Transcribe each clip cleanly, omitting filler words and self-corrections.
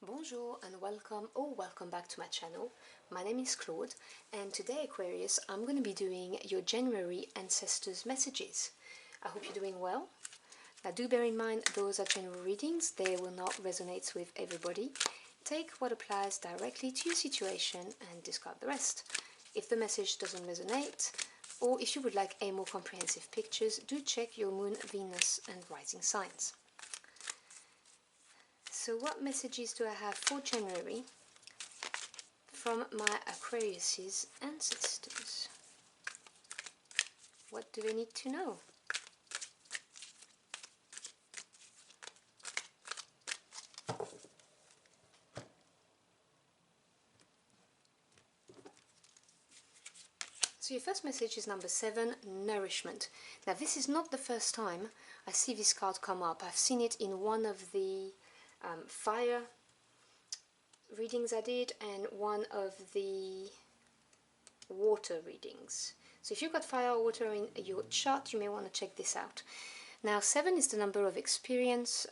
Bonjour and welcome or welcome back to my channel. My name is Claude and today, Aquarius, I'm going to be doing your January ancestors messages. I hope you're doing well. Now do bear in mind those are general readings, they will not resonate with everybody. Take what applies directly to your situation and discard the rest. If the message doesn't resonate, or if you would like a more comprehensive pictures, do check your Moon, Venus and rising signs. So what messages do I have for January from my Aquarius's ancestors? What do they need to know? So your first message is number 7, nourishment. Now this is not the first time I see this card come up. I've seen it in one of the fire readings I did and one of the water readings. So if you've got fire or water in your chart, you may want to check this out. Now 7 is the number of experience,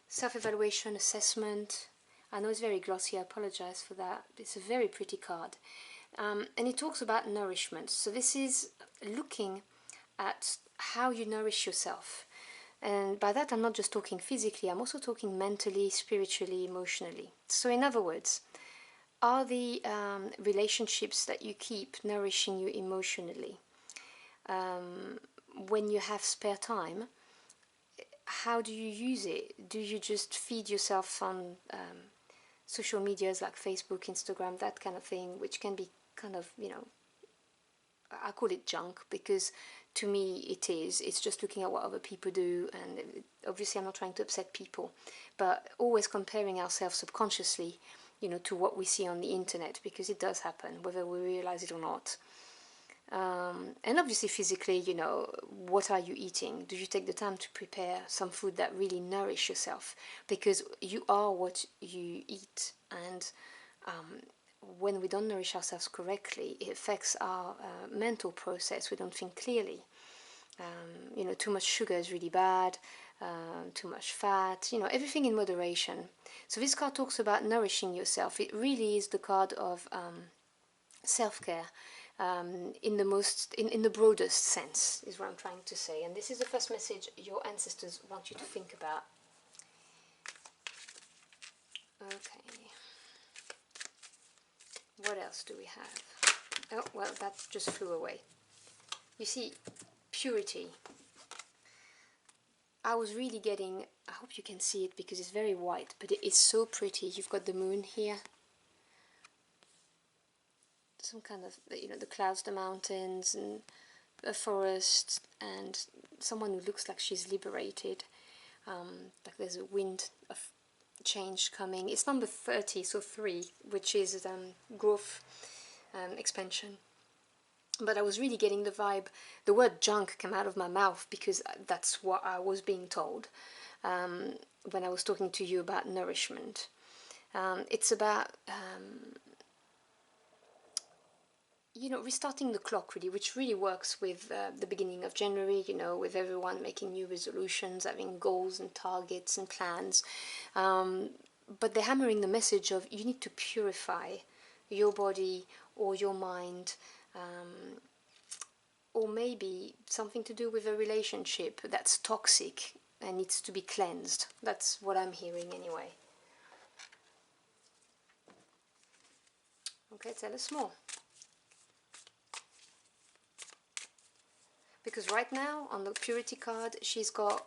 self-evaluation, assessment. I know it's very glossy, I apologize for that. It's a very pretty card. And it talks about nourishment. So this is looking at how you nourish yourself. And by that I'm not just talking physically, I'm also talking mentally, spiritually, emotionally. So in other words, are the relationships that you keep nourishing you emotionally? When you have spare time, how do you use it? Do you just feed yourself on social medias like Facebook, Instagram, that kind of thing, which can be kind of, you know, I call it junk because to me it is. It's just looking at what other people do, and obviously I'm not trying to upset people, but always comparing ourselves subconsciously, you know, to what we see on the internet, because it does happen whether we realize it or not. And obviously physically, you know, what are you eating? Do you take the time to prepare some food that really nourish yourself? Because you are what you eat, and when we don't nourish ourselves correctly, it affects our mental process. We don't think clearly. You know, too much sugar is really bad, too much fat, you know, everything in moderation. So this card talks about nourishing yourself. It really is the card of self-care in the broadest sense, is what I'm trying to say. And this is the first message your ancestors want you to think about. Okay. What else do we have? Oh, well, that just flew away. You see, purity. I was really getting, I hope you can see it because it's very white, but it is so pretty. You've got the moon here. Some kind of, you know, the clouds, the mountains, and a forest, and someone who looks like she's liberated. Like there's a wind of change coming. It's number 30, so 3, which is growth, expansion. But I was really getting the vibe. The word junk came out of my mouth because that's what I was being told when I was talking to you about nourishment. It's about you know, restarting the clock, really, which really works with the beginning of January, you know, with everyone making new resolutions, having goals and targets and plans. But they're hammering the message of you need to purify your body or your mind, or maybe something to do with a relationship that's toxic and needs to be cleansed. That's what I'm hearing anyway. Okay, tell us more. Because right now, on the purity card, she's got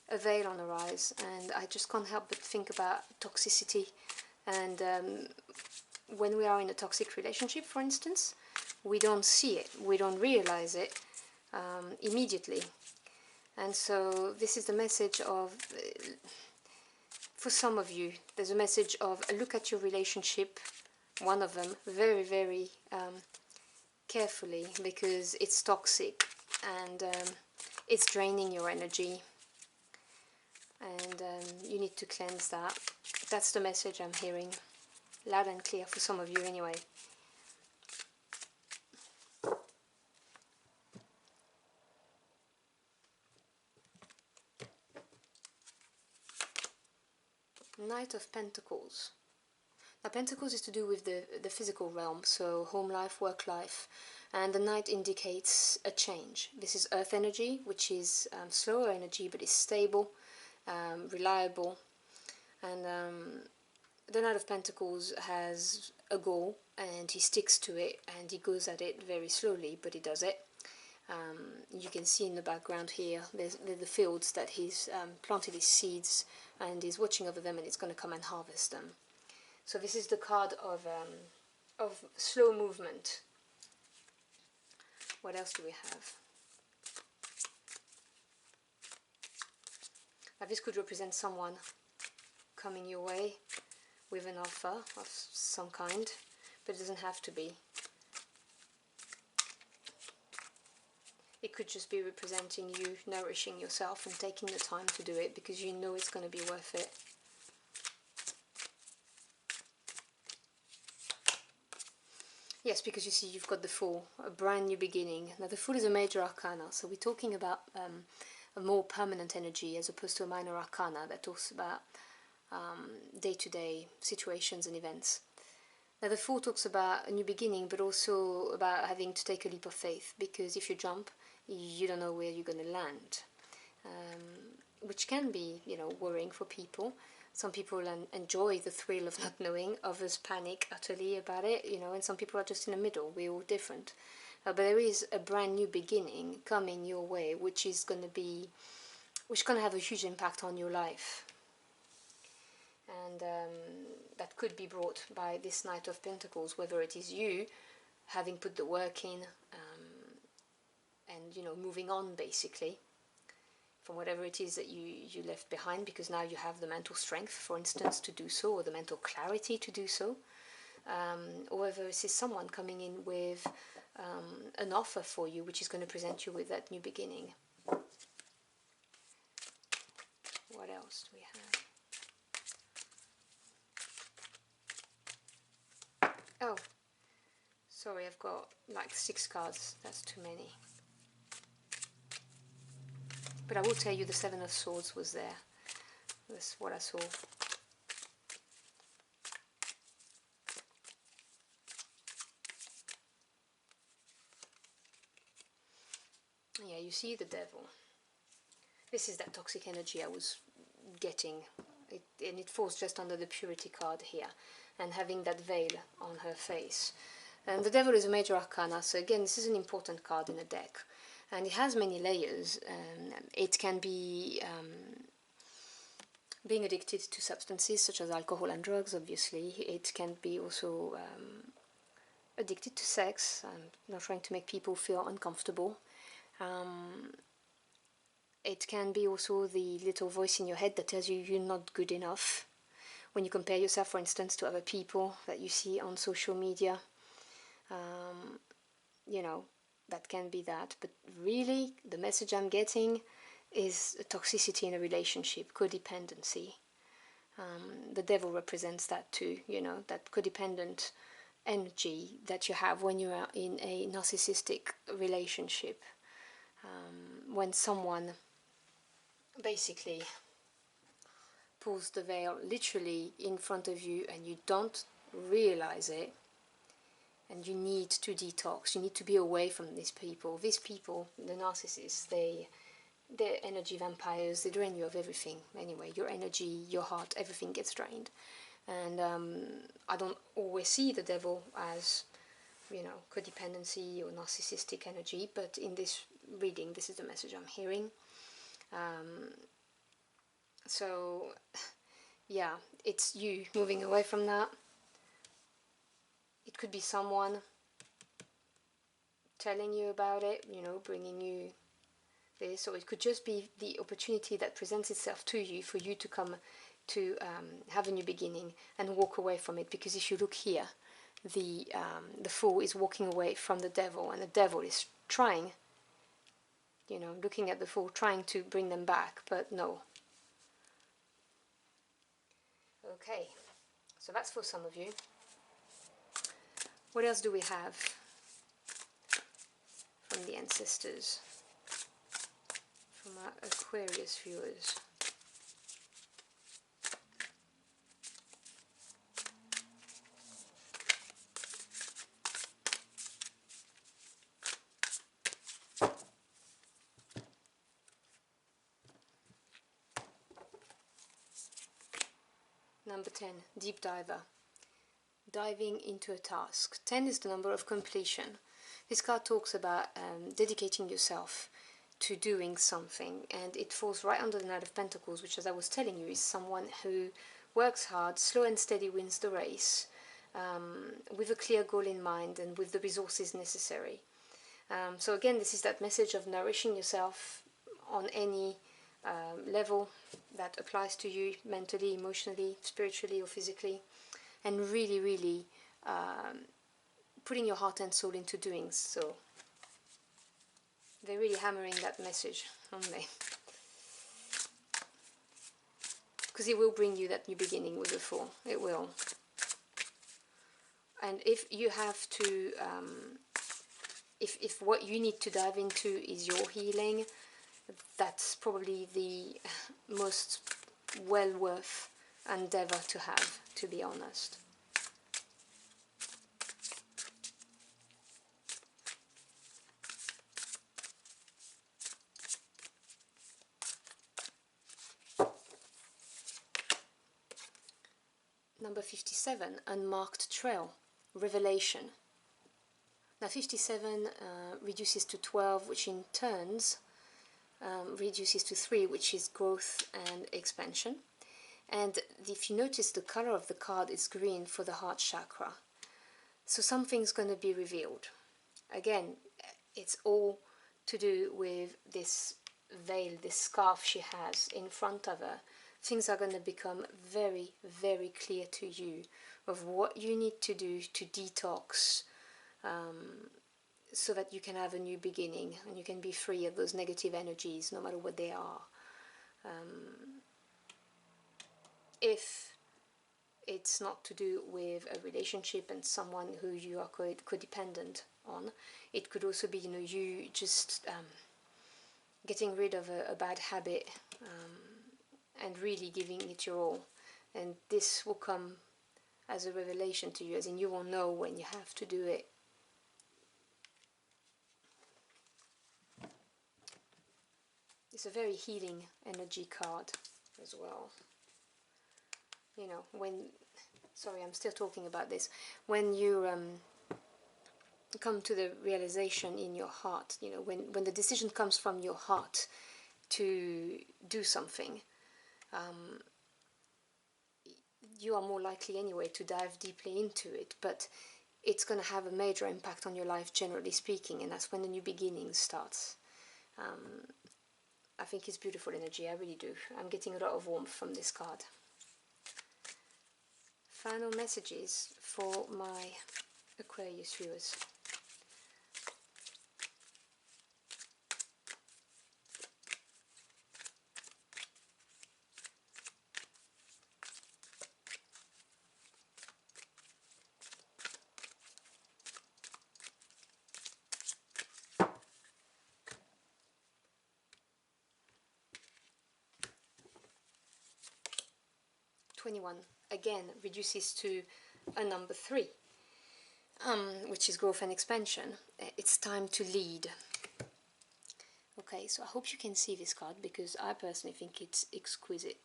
a veil on her eyes, and I just can't help but think about toxicity. And when we are in a toxic relationship, for instance, we don't see it, we don't realize it immediately. And so this is the message of, for some of you, there's a message of look at your relationship, one of them, very, very carefully, because it's toxic. And it's draining your energy, and you need to cleanse that. That's the message I'm hearing, loud and clear for some of you anyway. Knight of Pentacles. Now, Pentacles is to do with the physical realm, so home life, work life, and the Knight indicates a change. This is Earth energy, which is slower energy, but is stable, reliable, and the Knight of Pentacles has a goal, and he sticks to it, and he goes at it very slowly, but he does it. You can see in the background here, there's the fields that he's planted his seeds, and he's watching over them, and it's going to come and harvest them. So this is the card of slow movement. What else do we have? Now this could represent someone coming your way with an offer of some kind, but it doesn't have to be. It could just be representing you nourishing yourself and taking the time to do it because you know it's going to be worth it. Yes, because you see you've got the Fool, a brand new beginning. Now the Fool is a major arcana, so we're talking about a more permanent energy as opposed to a minor arcana that talks about day-to-day situations and events. Now the Fool talks about a new beginning, but also about having to take a leap of faith, because if you jump, you don't know where you're going to land, which can be, you know, worrying for people. Some people enjoy the thrill of not knowing, others panic utterly about it, you know, and some people are just in the middle. We're all different. But there is a brand new beginning coming your way, which is going to have a huge impact on your life. And that could be brought by this Knight of Pentacles, whether it is you having put the work in and, you know, moving on basically from whatever it is that you left behind, because now you have the mental strength, for instance, to do so, or the mental clarity to do so, or whether this is someone coming in with an offer for you, which is going to present you with that new beginning. What else do we have? Oh, sorry, I've got like 6 cards, that's too many. But I will tell you the 7 of Swords was there. That's what I saw. Yeah, you see the Devil. This is that toxic energy I was getting. And it falls just under the Purity card here. And having that veil on her face. And the Devil is a major arcana, so again, this is an important card in a deck. And it has many layers. It can be being addicted to substances such as alcohol and drugs, obviously. It can be also addicted to sex, not trying to make people feel uncomfortable. It can be also the little voice in your head that tells you you're not good enough. When you compare yourself, for instance, to other people that you see on social media, you know, that can be that. But really, the message I'm getting is toxicity in a relationship, codependency. The Devil represents that too, you know, that codependent energy that you have when you are in a narcissistic relationship. When someone basically pulls the veil literally in front of you and you don't realize it, and you need to detox, you need to be away from these people. These people, the narcissists, they're energy vampires, they drain you of everything. Anyway, your energy, your heart, everything gets drained. And I don't always see the Devil as, you know, codependency or narcissistic energy, but in this reading, this is the message I'm hearing. So, yeah, it's you moving away from that. It could be someone telling you about it, you know, bringing you this, or it could just be the opportunity that presents itself to you for you to come to have a new beginning and walk away from it. Because if you look here, the Fool is walking away from the Devil, and the Devil is trying, you know, looking at the Fool, trying to bring them back, but no. Okay, so that's for some of you. What else do we have from the ancestors, from our Aquarius viewers? Number 10, deep diver. Diving into a task. 10 is the number of completion. This card talks about dedicating yourself to doing something, and it falls right under the Knight of Pentacles, which, as I was telling you, is someone who works hard, slow and steady wins the race, with a clear goal in mind and with the resources necessary. So again, this is that message of nourishing yourself on any level that applies to you, mentally, emotionally, spiritually or physically, and really, really putting your heart and soul into doing so. They're really hammering that message on me, because it will bring you that new beginning with the Fool. It will. And if you have to, if what you need to dive into is your healing, that's probably the most well worth endeavor to have, to be honest. Number 57, unmarked trail, revelation. Now 57 reduces to 12, which in turns reduces to 3, which is growth and expansion. And if you notice, the color of the card is green for the heart chakra. So something's going to be revealed. Again, it's all to do with this veil, this scarf she has in front of her. Things are going to become very, very clear to you of what you need to do to detox, so that you can have a new beginning and you can be free of those negative energies, no matter what they are. If it's not to do with a relationship and someone who you are codependent on, it could also be, you just getting rid of a bad habit, and really giving it your all. And this will come as a revelation to you, as in you will know when you have to do it. It's a very healing energy card as well. Sorry, I'm still talking about this. When you come to the realization in your heart, when the decision comes from your heart to do something, you are more likely anyway to dive deeply into it, but it's going to have a major impact on your life, generally speaking, and that's when the new beginning starts. I think it's beautiful energy, I really do. I'm getting a lot of warmth from this card. Final messages for my Aquarius viewers. Again reduces to a number 3, which is growth and expansion. It's time to lead. Okay, so I hope you can see this card, because I personally think it's exquisite.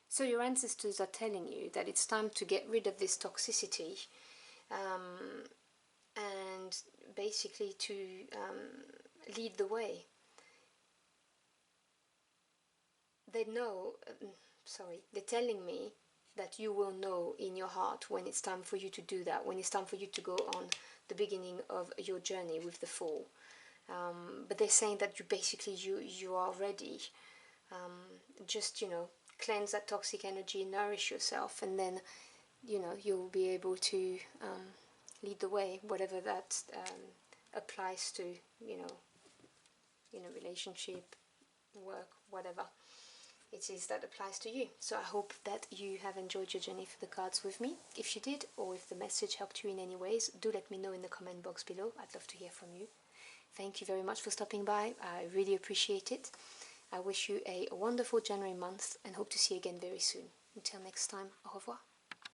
So your ancestors are telling you that it's time to get rid of this toxicity, and basically to lead the way. They're telling me that you will know in your heart when it's time for you to do that, when it's time for you to go on the beginning of your journey with the Fool. But they're saying that you are ready. Just cleanse that toxic energy, nourish yourself, and then you'll be able to lead the way, whatever that applies to, relationship, work, whatever it is that applies to you. So I hope that you have enjoyed your journey for the cards with me. If you did, or if the message helped you in any ways, do let me know in the comment box below. I'd love to hear from you. Thank you very much for stopping by. I really appreciate it. I wish you a wonderful January month and hope to see you again very soon. Until next time, au revoir.